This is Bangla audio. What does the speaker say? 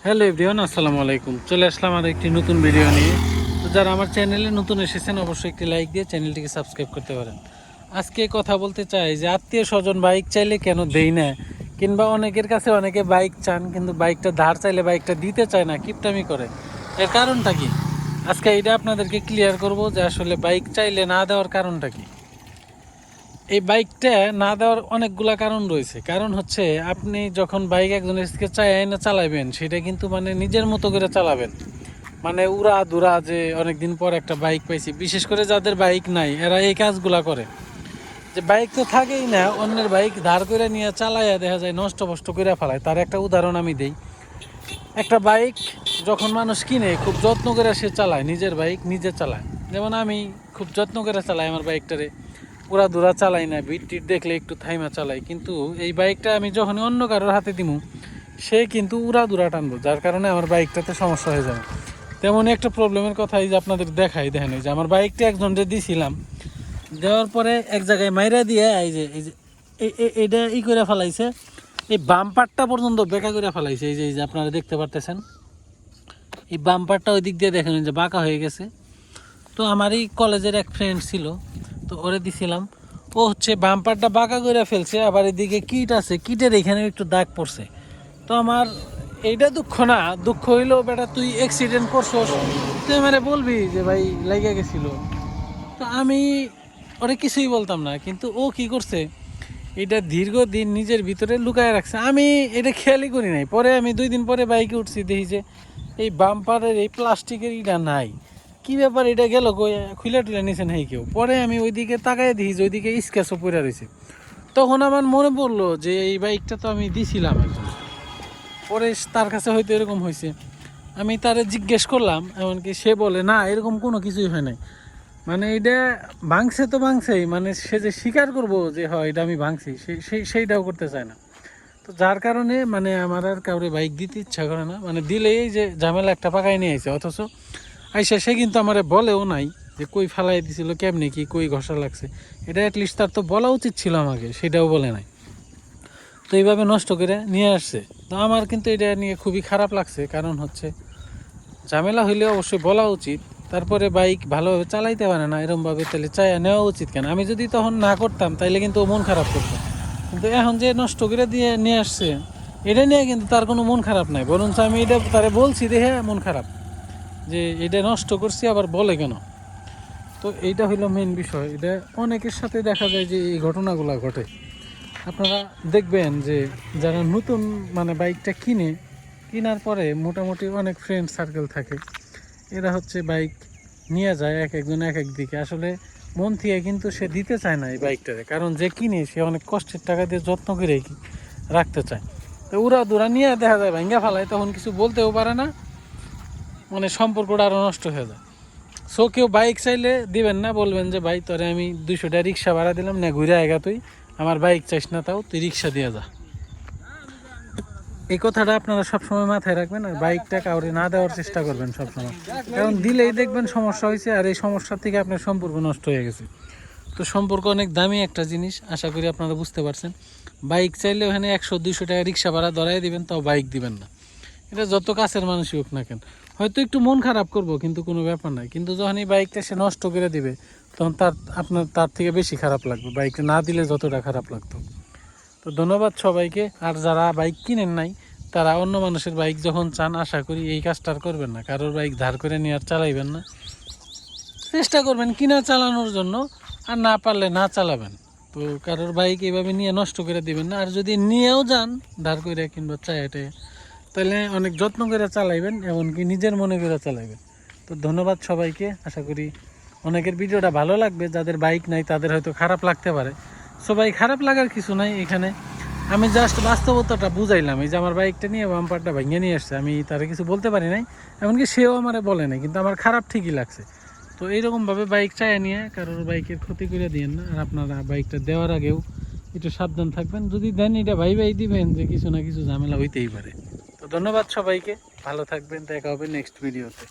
হ্যালো এভরিওয়ান, আসসালামু আলাইকুম। চলে আসলাম আর একটি নতুন ভিডিও নিয়ে। তো যারা আমার চ্যানেলে নতুন এসেছেন অবশ্যই একটি লাইক দিয়ে চ্যানেলটিকে সাবস্ক্রাইব করতে পারেন। আজকে কথা বলতে চাই যে আত্মীয় স্বজন বাইক চাইলে কেন দেই না, কিংবা অনেকের কাছে অনেকে বাইক চান কিন্তু বাইকটা ধার চাইলে বাইকটা দিতে চায় না, কিপটামি করে। এর কারণটা কি? আজকে এইটা আপনাদেরকে ক্লিয়ার করব যে আসলে বাইক চাইলে না দেওয়ার কারণটা কি। এই বাইকটা না দেওয়ার অনেকগুলা কারণ রয়েছে। কারণ হচ্ছে, আপনি যখন বাইক একজনের থেকে চাই না চালাবেন, সেটা কিন্তু মানে নিজের মতো করে চালাবেন। মানে উড়া দুরা যে অনেকদিন পর একটা বাইক পাইছি, বিশেষ করে যাদের বাইক নাই এরা এই কাজগুলা করে। যে বাইক তো থাকেই না, অন্যের বাইক ধার করে নিয়ে চালাইয়া দেখা যায় নষ্ট ফষ্ট করে ফেলায়। তার একটা উদাহরণ আমি দিই। একটা বাইক যখন মানুষ কিনে খুব যত্ন করে সে চালায়, নিজের বাইক নিজে চালায়। যেমন আমি খুব যত্ন করে চালাই আমার বাইকটারে, পুরা দূরা চালাই না, ভিড় টিট দেখলে একটু থাইমা চালাই। কিন্তু এই বাইকটা আমি যখন অন্য কারোর হাতে দিব, সে কিন্তু উড়া দুরা টানবো, যার কারণে আমার বাইকটাতে সমস্যা হয়ে যাবে। তেমন একটা প্রবলেমের কথা এই যে আপনাদের দেখেন, এই যে আমার বাইকটা একজনকে দিছিলাম, দেওয়ার পরে এক জায়গায় মাইরা দিয়ে এই যে এইটা করে ফেলাইছে, এই বাম্পারটা পর্যন্ত বেঁকা করে ফেলাইছে। এই যে আপনারা দেখতে পারতেছেন, এই বাম্পারটা ওই দিক দিয়ে দেখেন যে বাঁকা হয়ে গেছে। তো আমার এই কলেজের এক ফ্রেন্ড ছিল, তো ওরে দিছিলাম, ও হচ্ছে বাম্পারটা বাঁকা করে ফেলছে। আবার এদিকে কিট আছে, কিটের এখানে একটু দাগ পড়ছে। তো আমার এইটা দুঃখ না, দুঃখ হইলো বেটা তুই অ্যাক্সিডেন্ট করছস, তুই মানে বলবি যে ভাই লেগে গেছিল। তো আমি ওরে কিছুই বলতাম না, কিন্তু ও কি করছে, এটা দীর্ঘদিন নিজের ভিতরে লুকায় রাখছে। আমি এটা খেয়ালই করি নাই। পরে আমি 2 দিন পরে বাইকে উঠছি, দেখি যে এই বাম্পারের এই প্লাস্টিকের ইটা নাই। কি ব্যাপার, এটা গেল কই, খুলে টুলে নিছে নাই কেউ। পরে আমি ওইদিকে তাকাই দেখি যে ওইদিকে স্ক্র্যাচও পড়ে রয়েছে। তখন আমার মনে পড়লো যে এই বাইকটা তো আমি দিছিলাম একজন, পরে তার কাছে হয়তো এরকম হয়েছে। আমি তারে জিজ্ঞেস করলাম, এমনকি সে বলে না এরকম কোনো কিছুই হয় নাই। মানে এটা ভাঙছে তো ভাঙছেই, মানে সে যে স্বীকার করবো যে হয় এটা আমি ভাঙছি, সেইটাও করতে চায় না। তো যার কারণে মানে আমার আর কাউরে বাইক দিতে ইচ্ছা করে না। মানে দিলেই যে ঝামেলা একটা পাকায় নিয়ে আইছে, অথচ আইসা সে কিন্তু আমারে বলেও নাই যে কই ফালাই দিছিল, কেমনি কি, কই ঘষা লাগছে। এটা অ্যাটলিস্ট তার তো বলা উচিত ছিল আমাকে, সেটাও বলে নাই। তো এইভাবে নষ্ট করে নিয়ে আসছে। তো আমার কিন্তু এটা নিয়ে খুবই খারাপ লাগছে। কারণ হচ্ছে, ঝামেলা হইলে অবশ্যই বলা উচিত। তারপরে বাইক ভালোভাবে চালাইতে পারে না এরমভাবে, তাহলে চাইয়া নেওয়া উচিত কেন? আমি যদি তখন না করতাম তাইলে কিন্তু ও মন খারাপ করতো। কিন্তু এখন যে নষ্ট করে দিয়ে নিয়ে আসছে, এটা নিয়ে কিন্তু তার কোনো মন খারাপ নাই, বরঞ্চ আমি এটা তারে বলছি দেখে মন খারাপ যে এটা নষ্ট করছি, আবার বলে কেন। তো এইটা হইলো মেন বিষয়। এটা অনেকের সাথে দেখা যায় যে এই ঘটনাগুলো ঘটে। আপনারা দেখবেন যে যারা নতুন মানে বাইকটা কেনার পরে মোটামুটি অনেক ফ্রেন্ড সার্কেল থাকে, এরা হচ্ছে বাইক নিয়ে যায় এক একজন এক এক দিকে। আসলে মন থেকে কিন্তু সে দিতে চায় না এই বাইকটারে, কারণ যে কিনে সে অনেক কষ্টের টাকা দিয়ে যত্ন করে রাখতে চায়। তো উড়া দুরা নিয়ে দেখা যায় ভাঙ্গা ফেলায়, তখন কিছু বলতেও পারে না, মানে সম্পর্কটা আরও নষ্ট হয়ে যায়। সো কেউ বাইক চাইলে দিবেন না, বলবেন যে ভাই তোরে আমি 200 টাকা রিক্সা ভাড়া দিলাম না, ঘুরে আয়গা তুই, আমার বাইক চাইস না, তাও তুই রিক্সা দিয়ে যা। এই কথাটা আপনারা সবসময় মাথায় রাখবেন, আর বাইকটা কাউরে না দেওয়ার চেষ্টা করবেন সবসময়। কারণ দিলেই দেখবেন সমস্যা হয়েছে, আর এই সমস্যা থেকে আপনার সম্পর্ক নষ্ট হয়ে গেছে। তো সম্পর্ক অনেক দামি একটা জিনিস, আশা করি আপনারা বুঝতে পারছেন। বাইক চাইলে ওখানে 100-200 টাকা রিক্সা ভাড়া ধরাই দিবেন, তাও বাইক দিবেন না। এটা যত কাছের মানুষই হোক না কেন, হয়তো একটু মন খারাপ করবো, কিন্তু কোনো ব্যাপার নাই। কিন্তু যখন এই বাইকটা সে নষ্ট করে দিবে, তখন তার থেকে বেশি খারাপ লাগবে বাইকটা না দিলে যতটা খারাপ লাগতো। তো ধন্যবাদ সবাইকে। আর যারা বাইক কিনেন নাই, তারা অন্য মানুষের বাইক যখন চান, আশা করি এই কাজটা আর করবেন না। কারোর বাইক ধার করে নিয়ে আর চালাইবেন না, চেষ্টা করবেন কিনা চালানোর জন্য, আর না পারলে না চালাবেন। তো কারোর বাইক এইভাবে নিয়ে নষ্ট করে দিবেন না। আর যদি নিয়েও যান ধার করে কিংবা চাইটে, তাহলে অনেক যত্ন করে চালাইবেন, এমনকি নিজের মনে করে চালাইবেন। তো ধন্যবাদ সবাইকে। আশা করি অনেকের ভিডিওটা ভালো লাগবে। যাদের বাইক নাই তাদের হয়তো খারাপ লাগতে পারে। সবাই খারাপ লাগার কিছু নাই এখানে, আমি জাস্ট বাস্তবতাটা বুঝাইলাম। এই যে আমার বাইকটা নিয়ে বাম্পারটা ভেঙে নিয়ে আসছে, আমি তারা কিছু বলতে পারি নাই, এমনকি সেও আমারে বলে নাই, কিন্তু আমার খারাপ ঠিকই লাগছে। তো এইরকমভাবে বাইক চাইয়া নিয়ে কারোর বাইকের ক্ষতি করে দিয়েন না। আর আপনারা বাইকটা দেওয়ার আগেও একটু সাবধান থাকবেন। যদি দেন এটা ভাই দিবেন যে কিছু না কিছু ঝামেলা হইতেই পারে। তো ধন্যবাদ সবাইকে, ভালো থাকবেন, দেখা হবে নেক্সট ভিডিওতে।